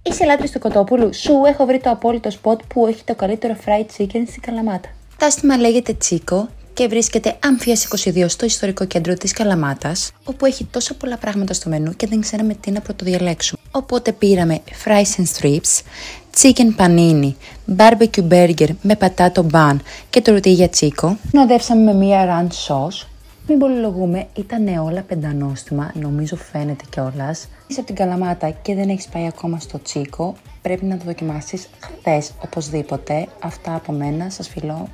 Είσαι λάτρης του κοτόπουλου? Σου έχω βρει το απόλυτο σποτ που έχει το καλύτερο fried chicken στην Καλαμάτα. Το άστημα λέγεται Τσίκο και βρίσκεται Άμφιας 22 στο ιστορικό κέντρο της Καλαμάτας, όπου έχει τόσο πολλά πράγματα στο μενού και δεν ξέραμε τι να πρωτοδιαλέξουμε. Οπότε πήραμε fries and strips, chicken panini, barbecue burger με πατάτο bun και τορτίγια τσίκο. Συνοδεύσαμε με μία ranch sauce. Μην πολυλογούμε, ήταν όλα πεντανόστιμα, νομίζω φαίνεται κιόλας. Είσαι από την Καλαμάτα και δεν έχεις πάει ακόμα στο Τσίκο, πρέπει να το δοκιμάσεις χθες οπωσδήποτε. Αυτά από μένα, σας φιλώ.